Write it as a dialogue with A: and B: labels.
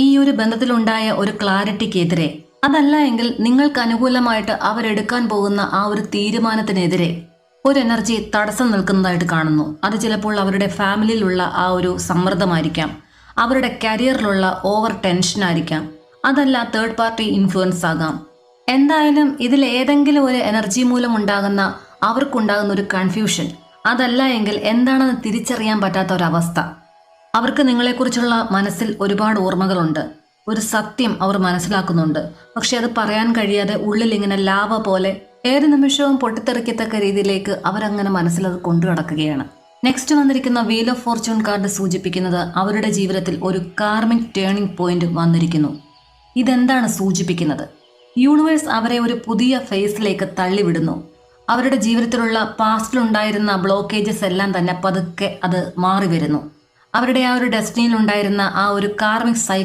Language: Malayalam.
A: ഈ ഒരു ബന്ധത്തിലുണ്ടായ ഒരു ക്ലാരിറ്റിക്കെതിരെ, അതല്ല എങ്കിൽ നിങ്ങൾക്ക് അനുകൂലമായിട്ട് അവരെടുക്കാൻ പോകുന്ന ആ ഒരു തീരുമാനത്തിനെതിരെ ഒരു എനർജി തടസ്സം നിൽക്കുന്നതായിട്ട് കാണുന്നു. അത് ചിലപ്പോൾ അവരുടെ ഫാമിലിയിലുള്ള ആ ഒരു സമ്മർദ്ദമായിരിക്കാം, അവരുടെ കരിയറിലുള്ള ഓവർ ടെൻഷൻ ആയിരിക്കാം, അതല്ല തേർഡ് പാർട്ടി ഇൻഫ്ലുവൻസ് ആകാം. എന്തായാലും ഇതിൽ ഏതെങ്കിലും ഒരു എനർജി മൂലം ഉണ്ടാകുന്ന അവർക്കുണ്ടാകുന്ന ഒരു കൺഫ്യൂഷൻ, അതല്ല എങ്കിൽ എന്താണെന്ന് തിരിച്ചറിയാൻ പറ്റാത്ത ഒരവസ്ഥ. അവർക്ക് നിങ്ങളെക്കുറിച്ചുള്ള മനസ്സിൽ ഒരുപാട് ഓർമ്മകളുണ്ട്, ഒരു സത്യം അവർ മനസ്സിലാക്കുന്നുണ്ട്. പക്ഷെ അത് പറയാൻ കഴിയാതെ ഉള്ളിൽ ഇങ്ങനെ ലാവ പോലെ ഏത് നിമിഷവും പൊട്ടിത്തെറിക്കത്തക്ക രീതിയിലേക്ക് അവരങ്ങനെ മനസ്സിലത് കൊണ്ടു നടക്കുകയാണ്. നെക്സ്റ്റ് വന്നിരിക്കുന്ന വീൽ ഓഫ് ഫോർച്യൂൺ കാർഡ് സൂചിപ്പിക്കുന്നത് അവരുടെ ജീവിതത്തിൽ ഒരു കാർമിക് ടേണിംഗ് പോയിന്റ് വന്നിരിക്കുന്നു. ഇതെന്താണ് സൂചിപ്പിക്കുന്നത്? യൂണിവേഴ്സ് അവരെ ഒരു പുതിയ ഫേസിലേക്ക് തള്ളിവിടുന്നു. അവരുടെ ജീവിതത്തിലുള്ള പാസ്റ്റിലുണ്ടായിരുന്ന ബ്ലോക്കേജസ് എല്ലാം തന്നെ പതുക്കെ അത് മാറി വരുന്നു. അവരുടെ ആ ഒരു ഡെസ്റ്റിനിയിൽ ഉണ്ടായിരുന്ന ആ ഒരു കാർമിക് സൈക്കിൾ